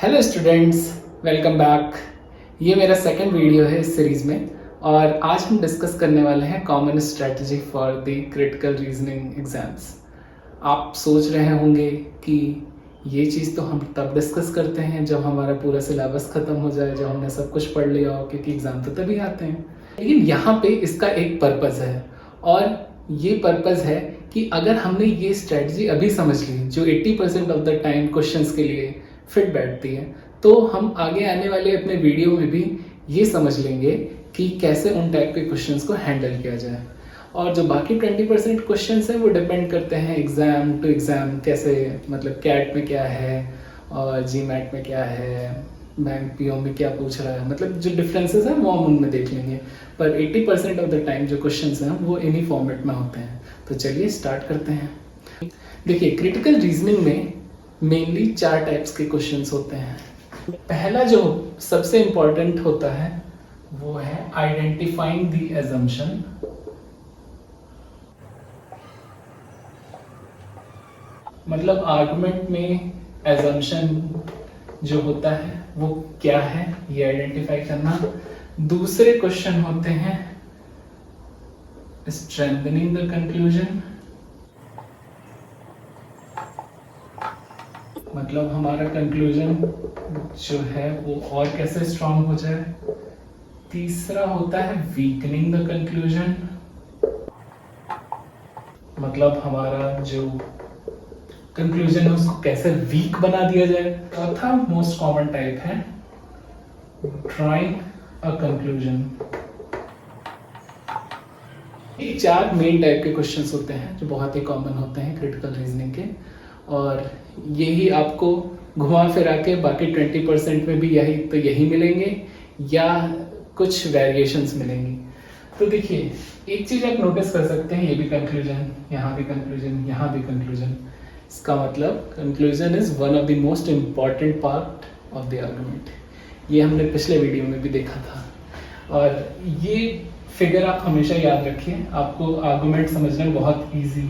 Hello students, welcome back. ये मेरा second video है इस सीरीज़ में और आज हम डिस्कस करने वाले हैं common strategy for the critical reasoning exams. आप सोच रहे होंगे कि ये चीज़ तो हम तब डिस्कस करते हैं जब हमारा पूरा सिलेबस ख़त्म हो जाए, जब हमने सब कुछ पढ़ लिया हो, क्योंकि एग्ज़ाम तो तभी आते हैं। लेकिन यहाँ पे इसका एक पर्पज़ है और ये पर्पज़ है कि अगर हमने ये स्ट्रेटजी अभी समझ ली जो 80% ऑफ द टाइम क्वेश्चंस के लिए फिट बैठती है, तो हम आगे आने वाले अपने वीडियो में भी ये समझ लेंगे कि कैसे उन टाइप के क्वेश्चंस को हैंडल किया जाए। और जो बाकी 20% क्वेश्चंस हैं वो डिपेंड करते हैं एग्ज़ाम टू एग्ज़ाम, कैसे मतलब कैट में क्या है और जीमैट में क्या है, बैंक पीओ में क्या पूछ रहा है, मतलब जो डिफरेंसेस हैं वो हम उनमें देख लेंगे। पर 80% ऑफ द टाइम जो क्वेश्चंस हैं वो इन्हीं फॉर्मेट में होते हैं। तो चलिए स्टार्ट करते हैं। देखिए, क्रिटिकल रीजनिंग में मेनली 4 टाइप्स के क्वेश्चंस होते हैं। पहला जो सबसे इम्पोर्टेंट होता है वो है आइडेंटिफाइंग द अजम्पशन। मतलब आर्गुमेंट में अजम्पशन जो होता है वो क्या है ये आइडेंटिफाई करना। दूसरे क्वेश्चन होते हैं स्ट्रेंथनिंग द कंक्लूजन, मतलब हमारा कंक्लूजन जो है वो और कैसे स्ट्रांग हो जाए। तीसरा होता है वीकनिंग द कंक्लूजन, मतलब हमारा जो कंक्लूजन है उसको कैसे वीक बना दिया जाए। चौथा मोस्ट कॉमन टाइप है ड्राइंग अ कंक्लूजन। ये 4 मेन टाइप के क्वेश्चंस होते हैं जो बहुत ही कॉमन होते हैं क्रिटिकल रीजनिंग के, और यही आपको घुमा फिरा के बाकी 20% में भी यही मिलेंगे या कुछ वेरिएशंस मिलेंगी। तो देखिए, एक चीज आप नोटिस कर सकते हैं, ये भी कंक्लूजन, यहाँ भी कंक्लूजन, यहाँ भी कंक्लूजन। इसका मतलब conclusion is one of the most important part of the argument. ये हमने पिछले वीडियो में भी देखा था और ये फिगर आप हमेशा याद रखिए। आपको आर्गुमेंट समझना बहुत इजी,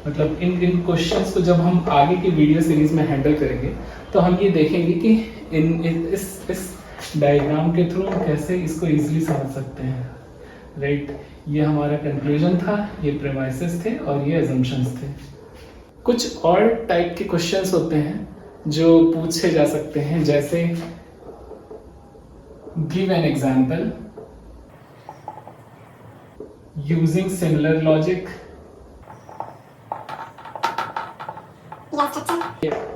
मतलब इन क्वेश्चंस को जब हम आगे की वीडियो सीरीज में हैंडल करेंगे तो हम ये देखेंगे कि इस डायग्राम के थ्रू हम कैसे इसको इजीली समझ सकते हैं। राइट, ये हमारा कंक्लूजन था, ये प्रेमाइसेस थे और ये अजम्पशंस थे। कुछ और टाइप के क्वेश्चंस होते हैं जो पूछे जा सकते हैं, जैसे give an example using similar logic.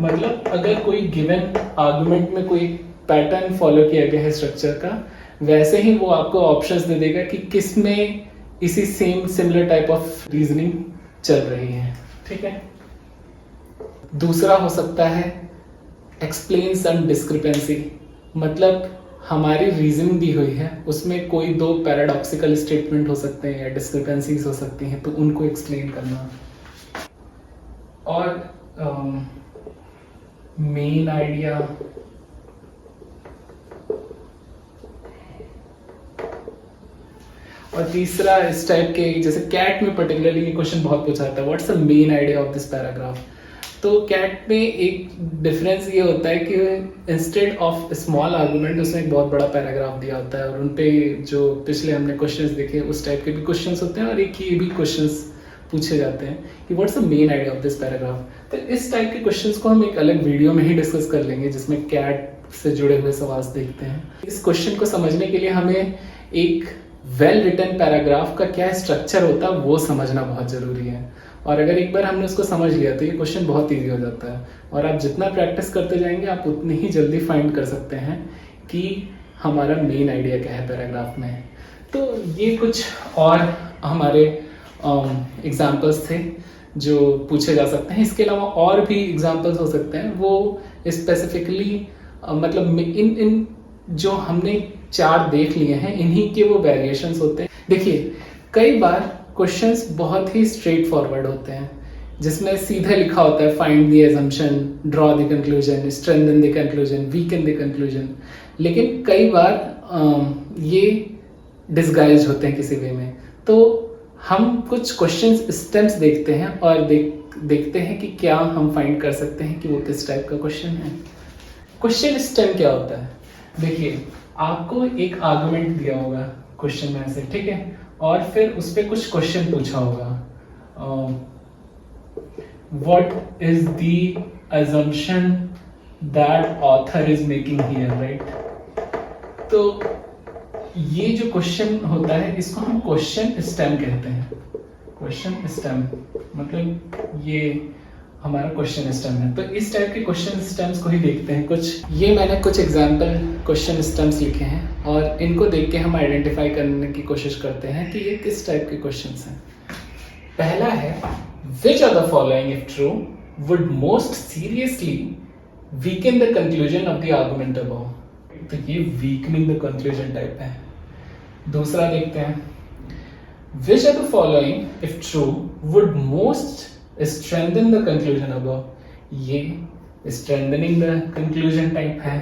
मतलब अगर कोई गिवन आर्गुमेंट में कोई पैटर्न फॉलो किया गया है स्ट्रक्चर का, वैसे ही वो आपको ऑप्शंस दे देगा कि किस में इसी same similar type of reasoning चल रही है। ठीक है। दूसरा हो सकता है एक्सप्लेन सम डिस्क्रिपेंसी, मतलब हमारी रीजनिंग दी हुई है उसमें कोई 2 पैराडॉक्सिकल स्टेटमेंट हो सकते हैं या डिस्क्रिपेंसीज हो सकती हैं, तो उनको एक्सप्लेन करना। और मेन आइडिया, और तीसरा इस टाइप के, जैसे कैट में पर्टिकुलरली ये क्वेश्चन बहुत पूछा जाता है, what's the main idea of this paragraph. तो कैट में एक डिफरेंस ये होता है कि इंस्टेड ऑफ स्मॉल आर्गुमेंट उसमें एक बहुत बड़ा पैराग्राफ दिया होता है और उन पे जो पिछले हमने क्वेश्चंस देखे उस टाइप के भी क्वेश्चंस होते हैं और एक ये भी क्वेश्चंस पूछे जाते हैं कि what's the main idea of this paragraph. तो इस टाइप के क्वेश्चंस को हम एक अलग वीडियो में ही डिस्कस कर लेंगे जिसमें कैट से जुड़े हुए सवाल देखते हैं। इस क्वेश्चन को समझने के लिए हमें एक वेल रिटन पैराग्राफ का क्या स्ट्रक्चर होता है वो समझना बहुत ज़रूरी है, और अगर एक बार हमने उसको समझ लिया तो ये क्वेश्चन बहुत इजी हो जाता है और आप जितना प्रैक्टिस करते जाएंगे आप उतनी ही जल्दी फाइंड कर सकते हैं कि हमारा मेन आइडिया क्या है पैराग्राफ में। तो ये कुछ और हमारे एग्जाम्पल्स थे जो पूछे जा सकते हैं। इसके अलावा और भी एग्जाम्पल्स हो सकते हैं, वो स्पेसिफिकली मतलब इन जो हमने 4 देख लिए हैं इन्हीं के वो वेरिएशंस होते हैं। देखिए, कई बार क्वेश्चंस बहुत ही स्ट्रेट फॉरवर्ड होते हैं जिसमें सीधे लिखा होता है find the assumption, draw the conclusion, strengthen the conclusion, weaken the conclusion. लेकिन कई बार ये डिस्गाइज्ड होते हैं किसी वे में, तो हम कुछ क्वेश्चंस स्टेप्स देखते हैं और देखते हैं कि क्या हम फाइंड कर सकते हैं कि वो किस टाइप का क्वेश्चन है। क्वेश्चन स्टेम क्या होता है? देखिए, आपको एक आर्गुमेंट दिया होगा क्वेश्चन में से, ठीक है, और फिर उस पर कुछ क्वेश्चन पूछा होगा। What is the assumption that author is making here, right? तो ये जो क्वेश्चन होता है इसको हम क्वेश्चन स्टेम कहते हैं। क्वेश्चन स्टेम मतलब ये हमारा क्वेश्चन स्टेम है। तो इस टाइप के क्वेश्चन स्टेम्स को ही देखते हैं कुछ। ये मैंने कुछ एग्जांपल क्वेश्चन स्टेम्स लिखे हैं और इनको देख के हम आइडेंटिफाई करने की कोशिश करते हैं कि ये किस टाइप के क्वेश्चंस हैं। पहला है, which of the following if true would most seriously weaken the conclusion of the argument above? तो ये weakening the conclusion टाइप है। दूसरा देखते हैं, which of the following if true would most strengthen the conclusion above? ये strengthening the conclusion type है।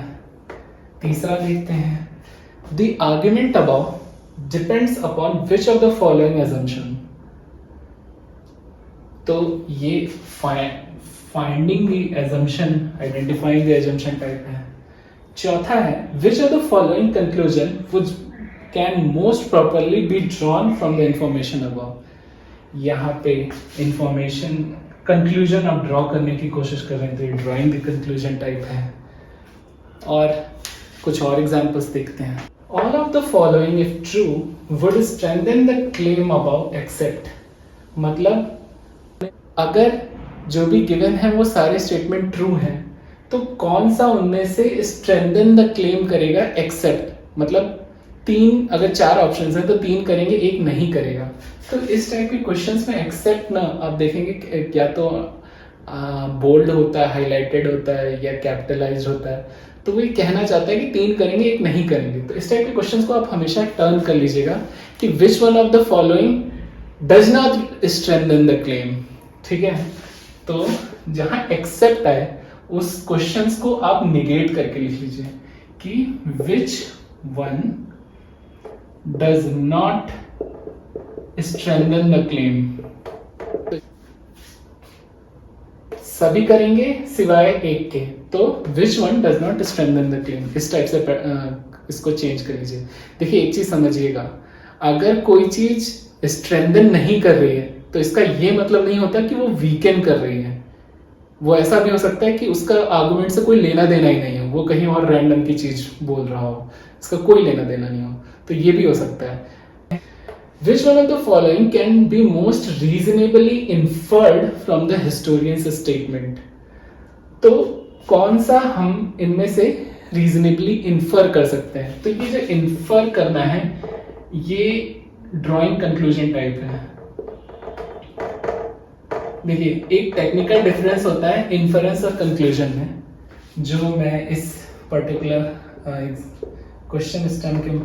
तीसरा देखते हैं, the argument above depends upon which of the following assumption? तो ये finding the assumption, identifying the assumption type है। चौथा है, which of the following conclusion which can most properly be drawn from the information above? यहाँ पे information conclusion आप draw करने की कोशिश कर रहे हैं तो ये ड्रॉइंग द कंक्लूजन टाइप है। और कुछ और एग्जांपल्स देखते हैं। All of the following if true would strengthen the claim about except, मतलब अगर जो भी गिवन है वो सारे स्टेटमेंट ट्रू हैं तो कौन सा उनमें से स्ट्रेंथन द क्लेम करेगा एक्सेप्ट, मतलब तीन, अगर चार ऑप्शंस हैं तो तीन करेंगे, एक नहीं करेगा। तो इस टाइप के क्वेश्चंस में एक्सेप्ट ना आप देखेंगे या तो बोल्ड होता है, हाईलाइटेड होता है या कैपिटलाइज्ड होता है। तो वो कहना चाहता है कि तीन करेंगे एक नहीं करेंगे। तो इस टाइप के क्वेश्चंस को आप हमेशा टर्न कर लीजिएगा कि which one of the following does not strengthen the claim, ठीक है। तो जहां एक्सेप्ट आए उस क्वेश्चंस को आप निगेट करके लिख लीजिए कि which one does not strengthen the claim. सभी करेंगे सिवाय एक के, तो which one does not strengthen the claim, इस टाइप से इसको चेंज कर लीजिए। देखिए एक चीज समझिएगा, अगर कोई चीज स्ट्रेंथन नहीं कर रही है तो इसका ये मतलब नहीं होता कि वो वीकेन कर रही है। वो ऐसा भी हो सकता है कि उसका आर्गुमेंट से कोई लेना देना ही नहीं हो, वो कहीं और रैंडम की चीज बोल रहा हो, इसका कोई लेना देना नहीं हो, तो ये भी हो सकता है। Which one of the following can be most reasonably inferred from the historian's statement? तो कौन सा हम इनमें से reasonably infer कर सकते हैं? तो ये जो infer करना है ये ड्राइंग कंक्लूजन टाइप है। देखिए एक टेक्निकल डिफरेंस होता है इन्फरेंस और कंक्लूजन में, जो मैं इस पर्टिकुलर क्वेश्चन स्टेम के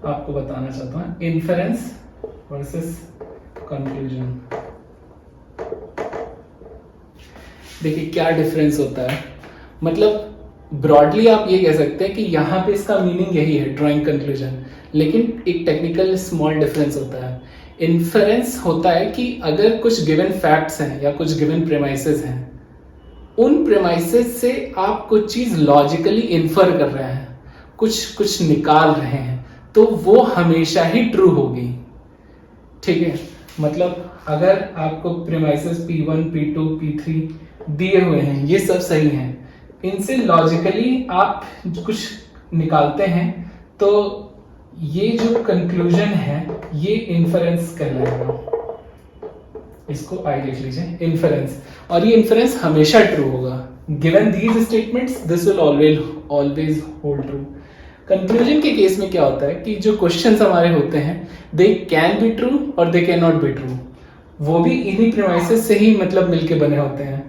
आपको बताना चाहता हूँ। इन्फरेंस वर्सेस कंक्लूजन, देखिए क्या डिफरेंस होता है। मतलब ब्रॉडली आप ये कह सकते हैं कि यहाँ पे इसका मीनिंग यही है ड्राइंग कंक्लूजन, लेकिन एक टेक्निकल स्मॉल डिफरेंस होता है। इन्फरेंस होता है कि अगर कुछ गिवन फैक्ट्स हैं या कुछ गिवन प्रेमाइसेस हैं, उन प्रेमाइसेस से आप कुछ चीज लॉजिकली इन्फर कर रहे हैं, कुछ निकाल रहे हैं, तो वो हमेशा ही ट्रू होगी, ठीक है। मतलब अगर आपको प्रेमाइसेस P1, P2, P3 दिए हुए हैं, ये सब सही हैं, इनसे लॉजिकली आप कुछ निकालते हैं, तो ये जो कंक्लूजन है ये इन्फरेंस कहलाएगा। इसको आई लिख लीजिए, इन्फरेंस। और ये इन्फरेंस हमेशा ट्रू होगा। Given these statements this will always hold true. Conclusion के केस में क्या होता है कि जो क्वेश्चंस हमारे होते हैं दे कैन बी ट्रू और they can not be true, वो भी इन्हीं प्रीमाइसेस से ही मतलब मिलके बने होते हैं,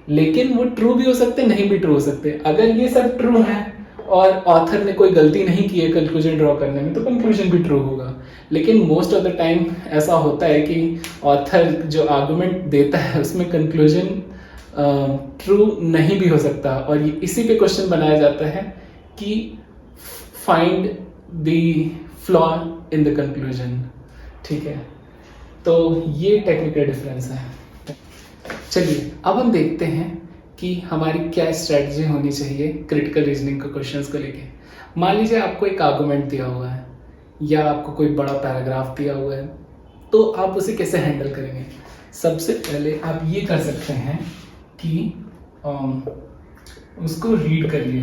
लेकिन वो ट्रू भी हो सकते, नहीं भी ट्रू हो सकते। अगर ये सब ट्रू है और ऑथर ने कोई गलती नहीं की है कंक्लूजन ड्रॉ करने में, तो कंक्लूजन भी ट्रू होगा। लेकिन मोस्ट ऑफ द टाइम ऐसा होता है कि ऑथर जो आर्गुमेंट देता है उसमें कंक्लूजन ट्रू नहीं भी हो सकता, और इसी पे क्वेश्चन बनाया जाता है कि find the flaw in the conclusion, ठीक है। तो ये टेक्निकल डिफरेंस है। चलिए अब हम देखते हैं कि हमारी क्या स्ट्रेटजी होनी चाहिए क्रिटिकल रीजनिंग के क्वेश्चंस को लेके। मान लीजिए आपको एक आर्गुमेंट दिया हुआ है या आपको कोई बड़ा पैराग्राफ दिया हुआ है, तो आप उसे कैसे हैंडल करेंगे? सबसे पहले आप ये कर सकते हैं कि उसको रीड करिए,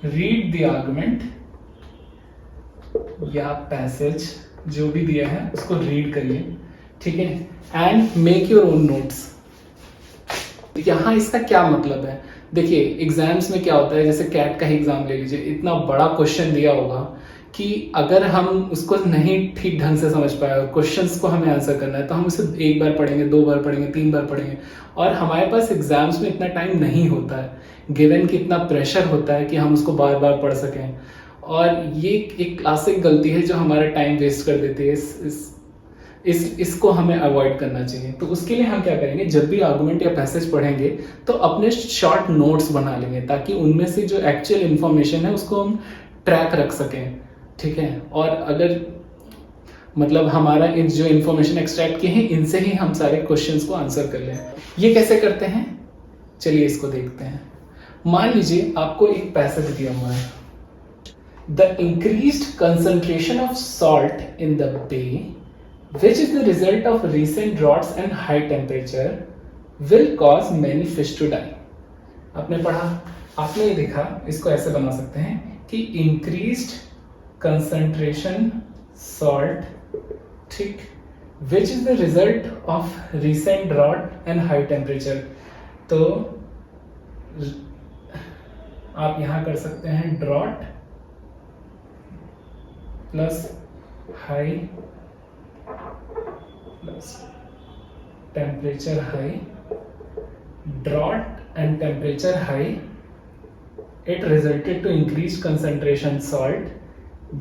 रीड द आर्गुमेंट या पैसेज जो भी दिया है उसको रीड करिए, ठीक है, and make your own notes. यहाँ इसका क्या मतलब है? देखिए एग्जाम्स में क्या होता है, जैसे कैट का ही एग्जाम ले लीजिए, इतना बड़ा क्वेश्चन दिया होगा कि अगर हम उसको नहीं ठीक ढंग से समझ पाए और क्वेश्चंस को हमें आंसर करना है तो हम उसे एक बार पढ़ेंगे, 2 बार पढ़ेंगे, 3 बार पढ़ेंगे, और हमारे पास एग्जाम्स में इतना टाइम नहीं होता है, गिवन कि इतना प्रेशर होता है कि हम उसको बार बार पढ़ सकें। और ये एक क्लासिक गलती है जो हमारा टाइम वेस्ट कर देती है। इसको हमें अवॉइड करना चाहिए। तो उसके लिए हम क्या करेंगे, जब भी आर्गुमेंट या पैसेज पढ़ेंगे तो अपने शॉर्ट नोट्स बना लेंगे ताकि उनमें से जो एक्चुअल इन्फॉर्मेशन है उसको हम ट्रैक रख सकें, ठीक है। और अगर मतलब हमारा जो इन्फॉर्मेशन एक्सट्रैक्ट किए हैं इनसे ही हम सारे क्वेश्चंस को आंसर कर लें। ये कैसे करते हैं, चलिए इसको देखते हैं। मान लीजिए आपको एक पैसेज दिया हुआ है, the increased concentration of salt in the bay which is the result of recent droughts and high temperature will cause many fish to die। आपने पढ़ा, आपने ये देखा, इसको ऐसे बना सकते हैं कि increased concentration salt, ठीक, which is the result of recent drought and high temperature। तो आप यहां कर सकते हैं drought plus high plus temperature high, drought and temperature high, it resulted to increased concentration salt,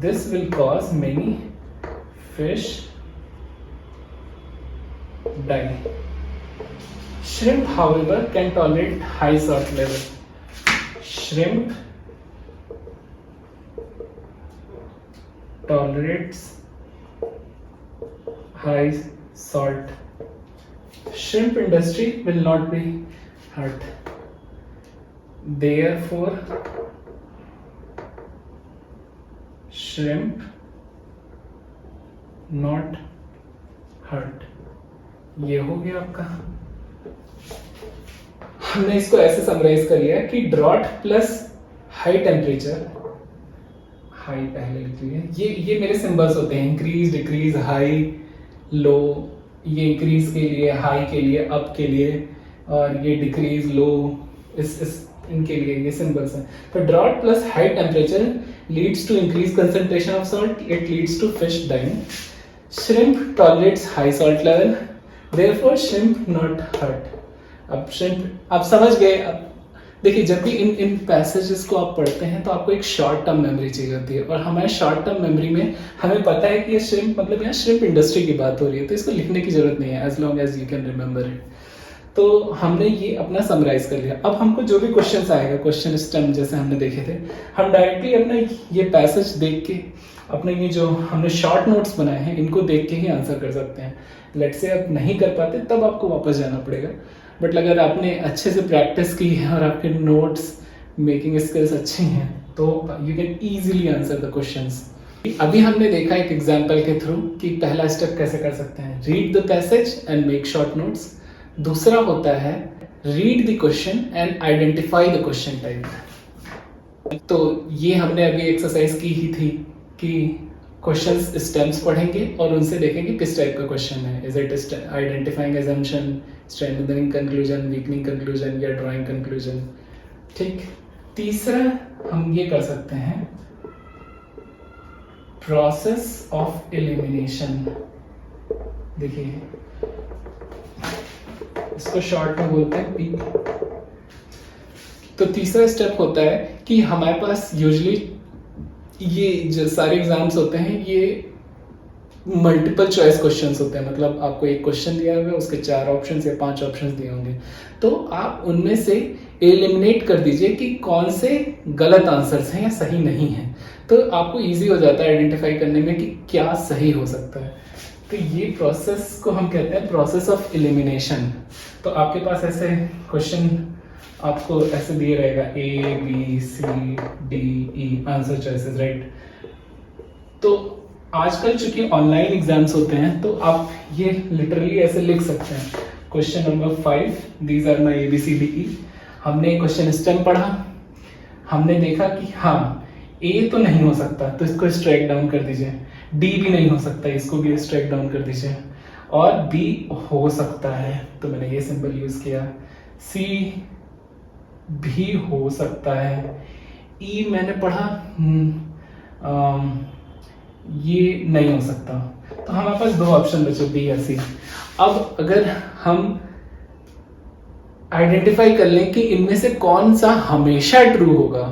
this will cause many fish die। Shrimp however can tolerate high salt level, shrimp tolerates high salt, shrimp industry will not be hurt, therefore shrimp not hurt। ये हो गया आपका। हमने इसको ऐसे summarise कर लिया कि drought plus high temperature, high पहले लिख लिए, ये मेरे सिंबल्स होते हैं, इंक्रीज, डिक्रीज, हाई, लो, ये इंक्रीज के लिए, हाई के लिए, अप के लिए, और ये डिक्रीज, लो, इस इनके लिए ये सिंबल्स हैं। तो drought plus high temperature leads to increase concentration of salt, it leads to fish dying. Shrimp tolerates high salt level, therefore shrimp not hurt. अब श्रिम्प आप समझ गए। अब देखिए जब भी इन पैसेजेस को आप पढ़ते हैं तो आपको एक शॉर्ट टर्म मेमोरी चाहिए होती है, और हमारे शॉर्ट टर्म मेमोरी में हमें पता है कि ये श्रिम्प मतलब यहाँ श्रिम्प इंडस्ट्री की बात हो रही है, तो इसको लिखने की जरूरत नहीं है, as long as you can remember it. तो हमने ये अपना समराइज कर लिया। अब हमको जो भी क्वेश्चन आएगा, क्वेश्चन स्टेम जैसे हमने देखे थे, हम डायरेक्टली अपना ये पैसेज देख के, अपने ये जो हमने शॉर्ट नोट्स बनाए हैं इनको देख के ही आंसर कर सकते हैं। लेट से आप नहीं कर पाते तब आपको वापस जाना पड़ेगा, बट अगर आपने अच्छे से प्रैक्टिस की है और आपके नोट्स मेकिंग स्किल्स अच्छी हैं तो you can easily answer the questions. अभी हमने देखा एक एग्जांपल के थ्रू कि पहला स्टेप कैसे कर सकते हैं, read the passage and make short notes. दूसरा होता है read the question and identify the question type. तो ये हमने अभी एक्सरसाइज की ही थी कि क्वेश्चंस स्टेम्स पढ़ेंगे और उनसे देखेंगे किस टाइप का क्वेश्चन है, is it identifying assumption, strengthening conclusion, weakening conclusion या ड्राइंग कंक्लूजन, ठीक। तीसरा हम ये कर सकते हैं प्रोसेस ऑफ एलिमिनेशन। देखिए इसको शॉर्ट में बोलते हैं पी। तो तीसरा स्टेप होता है कि हमारे पास यूजुअली ये जो सारे एग्जाम्स होते हैं ये मल्टीपल चॉइस क्वेश्चंस होते हैं, मतलब आपको एक क्वेश्चन दिया होगा, उसके 4 ऑप्शंस या 5 ऑप्शंस दिए होंगे, तो आप उनमें से एलिमिनेट कर दीजिए कि कौन से गलत आंसर्स हैं या सही नहीं हैं, तो आपको इजी हो जाता है आइडेंटिफाई करने में कि क्या सही हो सकता है। तो ये प्रोसेस को हम कहते हैं प्रोसेस ऑफ एलिमिनेशन। तो आपके पास ऐसे क्वेश्चन आपको ऐसे दिए रहेगा ABCDE आंसर चॉइसेस, राइट। तो आजकल चूंकि ऑनलाइन एग्जाम्स होते हैं तो आप ये लिटरली ऐसे लिख सकते हैं, question number 5, these are my ABCDE। हमने क्वेश्चन स्टेम पढ़ा, हमने देखा कि हाँ ए तो नहीं हो सकता तो इसको स्ट्राइक डाउन कर दीजिए, डी भी नहीं हो सकता इसको भी स्ट्राइक डाउन कर दीजिए, और बी हो सकता है तो मैंने ये सिंबल यूज किया, सी भी हो सकता है, ई मैंने पढ़ा ये नहीं हो सकता, तो हमारे पास दो ऑप्शन बचे, बी या सी। अब अगर हम आइडेंटिफाई कर लें कि इनमें से कौन सा हमेशा ट्रू होगा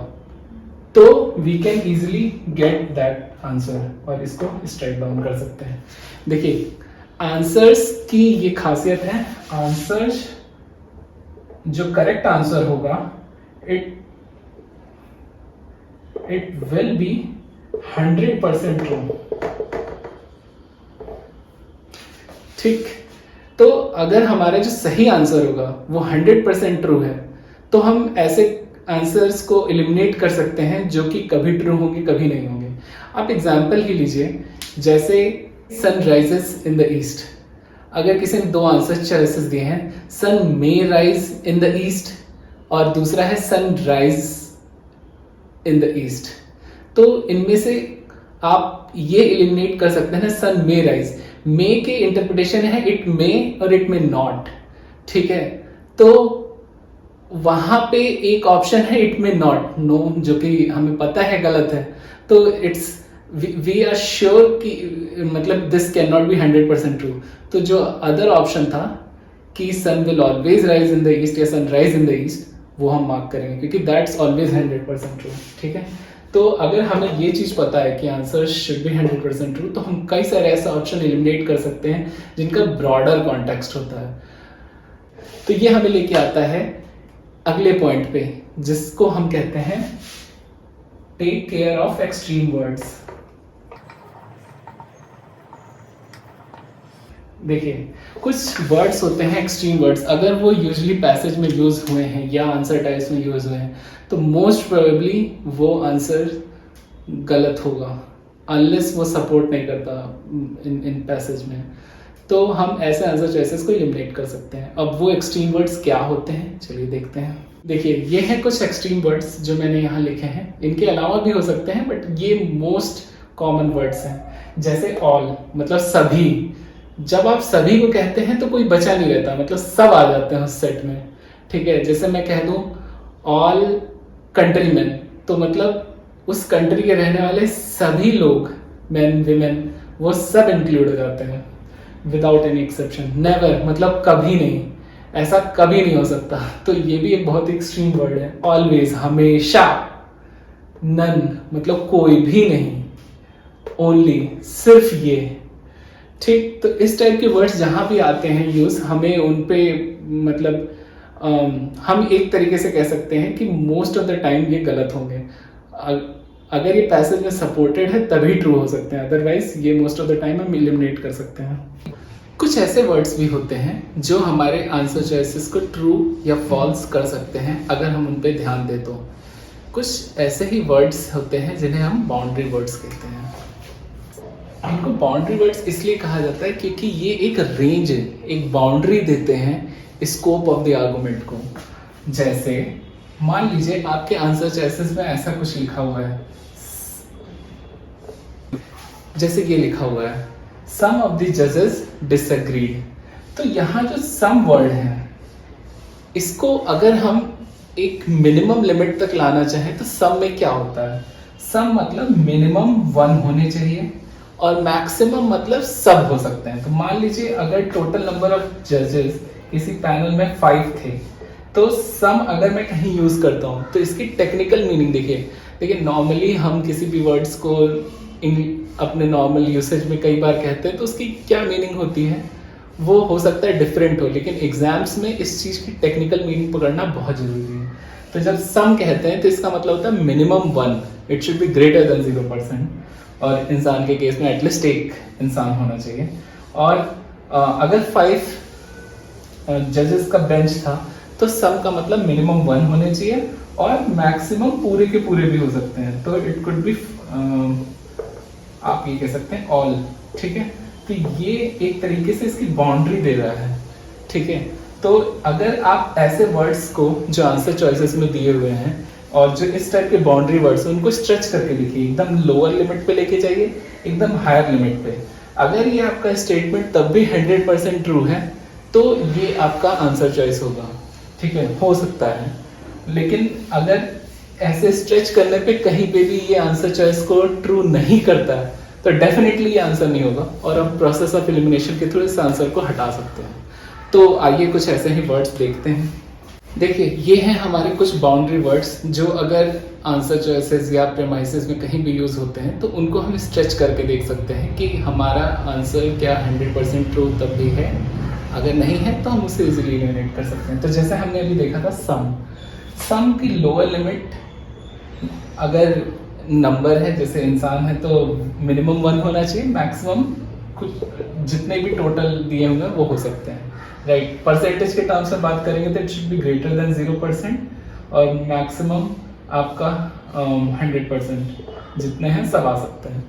तो we can easily get that answer और इसको स्ट्राइक डाउन कर सकते हैं। देखिए आंसर्स की ये खासियत है, आंसर्स जो करेक्ट आंसर होगा इट विल बी 100% ट्रू। ठीक, तो अगर हमारा जो सही आंसर होगा वो 100% ट्रू है तो हम ऐसे आंसर्स को एलिमिनेट कर सकते हैं जो कि कभी ट्रू होंगे कभी नहीं होंगे। आप एग्जांपल ही लीजिए, जैसे sun rises in the east, अगर किसी ने दो आंसर चॉइसेस दिए हैं, sun may rise in the east और दूसरा है sun rise in the east, तो इनमें से आप ये एलिमिनेट कर सकते हैं सन मे राइज। मे के इंटरप्रिटेशन है इट मे और इट मे नॉट, ठीक है, तो वहां पे एक ऑप्शन है इट मे नॉट, नो, जो कि हमें पता है गलत है, तो इट्स वी आर श्योर कि मतलब this can not be 100% true. तो जो अदर ऑप्शन था कि sun will always rise in the east या sun rise in the east, वो हम मार्क करेंगे क्योंकि दैट्स ऑलवेज 100% ट्रू, ठीक है। तो अगर हमें ये चीज पता है कि आंसर शुड बी 100% ट्रू तो हम कई सारे ऐसा ऑप्शन एलिमिनेट कर सकते हैं जिनका ब्रॉडर कॉन्टेक्स्ट होता है। तो ये हमें लेके आता है अगले पॉइंट पे जिसको हम कहते हैं take care of extreme words. देखिए कुछ वर्ड्स होते हैं एक्सट्रीम वर्ड्स, अगर वो यूजुअली पैसेज में यूज हुए हैं या आंसर टाइप्स में यूज हुए हैं तो मोस्ट प्रोबेबली वो आंसर गलत होगा अनलेस वो सपोर्ट नहीं करता इन पैसेज में, तो हम ऐसे आंसर चॉइसेस को एलिमिनेट कर सकते हैं। अब वो एक्सट्रीम वर्ड्स क्या होते हैं चलिए देखते हैं। देखिए ये हैं कुछ एक्सट्रीम वर्ड्स जो मैंने यहाँ लिखे हैं, इनके अलावा भी हो सकते हैं बट ये मोस्ट कॉमन वर्ड्स हैं। जैसे ऑल मतलब सभी, जब आप सभी को कहते हैं तो कोई बचा नहीं रहता, मतलब सब आ जाते हैं उस सेट में, ठीक है। जैसे मैं कह दूं ऑल कंट्रीमैन तो मतलब उस कंट्री के रहने वाले सभी लोग, मैन विमेन, वो सब इंक्लूड हो जाते हैं विदाउट एनी एक्सेप्शन। नेवर मतलब कभी नहीं, ऐसा कभी नहीं हो सकता, तो ये भी एक बहुत ही एक्सट्रीम वर्ड है। ऑलवेज हमेशा, नन मतलब कोई भी नहीं, ओनली सिर्फ ये, ठीक। तो इस टाइप के वर्ड्स जहां भी आते हैं यूज, हमें उन पे मतलब हम एक तरीके से कह सकते हैं कि मोस्ट ऑफ द टाइम ये गलत होंगे। अगर ये पैसेज में सपोर्टेड है तभी ट्रू हो सकते हैं, अदरवाइज ये मोस्ट ऑफ द टाइम हम एलिमिनेट कर सकते हैं। कुछ ऐसे वर्ड्स भी होते हैं जो हमारे आंसर चॉइसेस को ट्रू या फॉल्स कर सकते हैं अगर हम उन पे ध्यान दें तो। कुछ ऐसे ही वर्ड्स होते हैं जिन्हें हम बाउंड्री वर्ड्स कहते हैं। इनको बाउंड्री वर्ड्स इसलिए कहा जाता है क्योंकि ये एक रेंज, एक बाउंड्री देते हैं स्कोप ऑफ द आर्गुमेंट को। जैसे मान लीजिए आपके आंसर चॉइसेस में ऐसा कुछ लिखा हुआ है, जैसे ये लिखा हुआ है सम ऑफ द जजेस डिसएग्रीड, तो यहाँ जो सम वर्ड है इसको अगर हम एक मिनिमम लिमिट तक लाना चाहें तो सम में क्या होता है, सम मतलब मिनिमम 1 होने चाहिए और मैक्सिमम मतलब सब हो सकते हैं। तो मान लीजिए अगर टोटल नंबर ऑफ जजेस किसी पैनल में 5 थे तो सम अगर मैं कहीं यूज करता हूँ तो इसकी टेक्निकल मीनिंग देखिए नॉर्मली हम किसी भी वर्ड्स को अपने नॉर्मल यूसेज में कई बार कहते हैं तो उसकी क्या मीनिंग होती है वो हो सकता है डिफरेंट हो, लेकिन एग्जाम्स में इस चीज की टेक्निकल मीनिंग पकड़ना बहुत जरूरी है। तो जब सम कहते हैं तो इसका मतलब होता है minimum 1, it should be greater than 0%, और इंसान के केस में एटलीस्ट एक इंसान होना चाहिए। और अगर 5 जजेस का बेंच था तो सम का मतलब मिनिमम 1 होने चाहिए और मैक्सिमम पूरे के पूरे भी हो सकते हैं, तो इट कुड बी आप ये कह सकते हैं ऑल। ठीक है, तो ये एक तरीके से इसकी बाउंड्री दे रहा है। ठीक है, तो अगर आप ऐसे वर्ड्स को जो आंसर चॉइसेस में दिए हुए हैं और जो इस टाइप के बाउंड्री वर्ड्स हैं उनको स्ट्रेच करके लिखिए, एकदम लोअर लिमिट पे लेके जाइए, एकदम हायर लिमिट पे। अगर ये आपका स्टेटमेंट तब भी 100% ट्रू है तो ये आपका आंसर चॉइस होगा। ठीक है, हो सकता है, लेकिन अगर ऐसे स्ट्रेच करने पे कहीं पे भी ये आंसर चॉइस को ट्रू नहीं करता है तो डेफिनेटली ये आंसर नहीं होगा और हम प्रोसेस ऑफ एलिमिनेशन के थ्रू इस आंसर को हटा सकते हैं। तो आइए कुछ ऐसे ही वर्ड्स देखते हैं। देखिए, ये हैं हमारे कुछ बाउंड्री वर्ड्स जो अगर आंसर चॉइसेस या प्रेमाइसेस में कहीं भी यूज होते हैं तो उनको हम स्ट्रेच करके देख सकते हैं कि हमारा आंसर क्या 100% ट्रू तब भी है, अगर नहीं है तो हम उसे इजीली एलिमिनेट कर सकते हैं। तो जैसे हमने अभी देखा था सम की लोअर लिमिट अगर नंबर है, जैसे इंसान है, तो मिनिमम 1 होना चाहिए, मैक्सिमम कुछ जितने भी टोटल दिए होंगे वो हो सकते हैं। राइट, परसेंटेज के टर्म्स में बात करेंगे तो it should be greater than 0% और मैक्सिमम आपका 100% जितने हैं सब आ सकते हैं।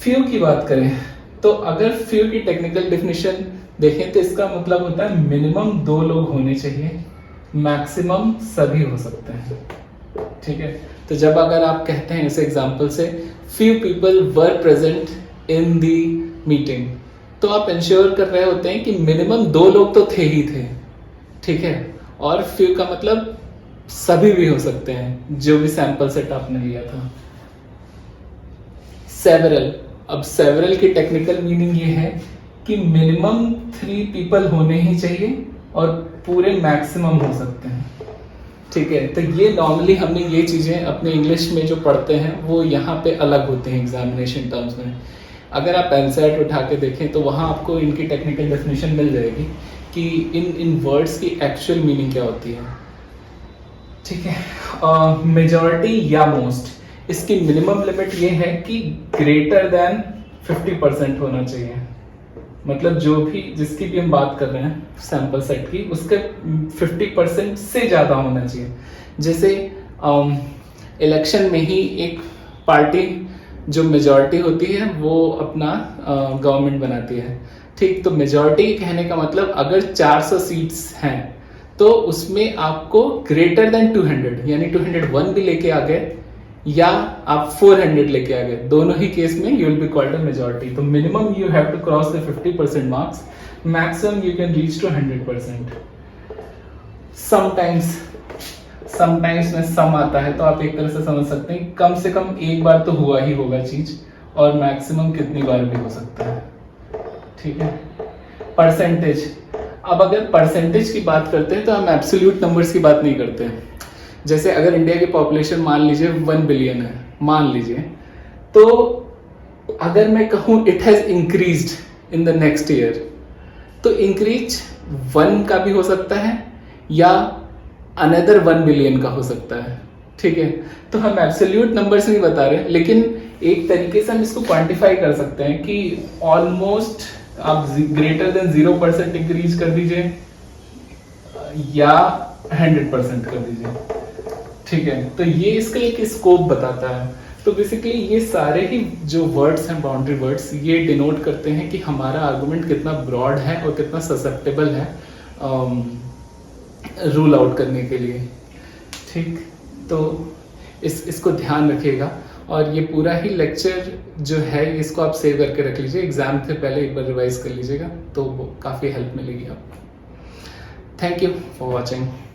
फ्यू की बात करें तो अगर फ्यू की टेक्निकल डेफिनेशन देखें तो इसका मतलब होता है मिनिमम 2 लोग होने चाहिए, मैक्सिमम सभी हो सकते हैं। ठीक है, तो जब अगर आप कहते हैं इस एग्जांपल से few people were present in the meeting, तो आप इंश्योर कर रहे होते हैं कि मिनिमम 2 लोग तो थे ही थे। ठीक है, और फ्यू का मतलब सभी भी हो सकते हैं जो भी सैंपल सेट आपने लिया था। सेवरल, अब सेवरल की टेक्निकल मीनिंग ये है कि मिनिमम 3 पीपल होने ही चाहिए और पूरे मैक्सिमम हो सकते हैं। ठीक है, तो ये नॉर्मली हमने ये चीज़ें अपने इंग्लिश में जो पढ़ते हैं वो यहाँ पे अलग होते हैं एग्जामिनेशन टर्म्स में। अगर आप एनसेट उठा के देखें तो वहाँ आपको इनकी टेक्निकल डेफिनेशन मिल जाएगी कि इन वर्ड्स की एक्चुअल मीनिंग क्या होती है। ठीक है, मेजॉरिटी या मोस्ट, इसकी मिनिमम लिमिट ये है कि ग्रेटर देन 50% होना चाहिए। मतलब जो भी जिसकी भी हम बात कर रहे हैं सैंपल सेट की, उसका 50% से ज़्यादा होना चाहिए। जैसे इलेक्शन में ही एक पार्टी जो मेजॉरिटी होती है वो अपना गवर्नमेंट बनाती है। ठीक, तो मेजॉरिटी कहने का मतलब अगर 400 सीट्स हैं तो उसमें आपको ग्रेटर देन 200 यानी 201 भी लेके आ गए या आप 400 लेके आ गए, दोनों ही केस में you will be called a majority. तो minimum you have to cross the 50% marks, maximum you can reach to 100%। Sometimes में सम आता है तो आप एक तरह से समझ सकते हैं कम से कम एक बार तो हुआ ही होगा चीज, और मैक्सिमम कितनी बार भी हो सकता है। ठीक है, परसेंटेज, अब अगर परसेंटेज की बात करते हैं तो हम एब्सोल्यूट नंबर्स की बात नहीं करते हैं। जैसे अगर इंडिया की पॉपुलेशन मान लीजिए 1 बिलियन है, मान लीजिए, तो अगर मैं कहूँ it has increased in the next year, तो इंक्रीज 1 का भी हो सकता है या अनदर 1 बिलियन का हो सकता है। ठीक है, तो हम एब्सोल्यूट नंबर्स नहीं बता रहे, लेकिन एक तरीके से हम इसको क्वांटिफाई कर सकते हैं कि ऑलमोस्ट आप ग्रेटर देन 0% इंक्रीज कर दीजिए या 100% कर दीजिए। ठीक है, तो ये इसका एक स्कोप बताता है। तो बेसिकली ये सारे ही जो वर्ड्स हैं बाउंड्री वर्ड्स, ये डिनोट करते हैं कि हमारा आर्गुमेंट कितना ब्रॉड है और कितना ससेप्टेबल है रूल आउट करने के लिए। ठीक, तो इसको ध्यान रखिएगा और ये पूरा ही लेक्चर जो है इसको आप सेव करके रख लीजिए, एग्जाम से पहले एक बार रिवाइज कर लीजिएगा तो काफ़ी हेल्प मिलेगी आपको। Thank you for watching.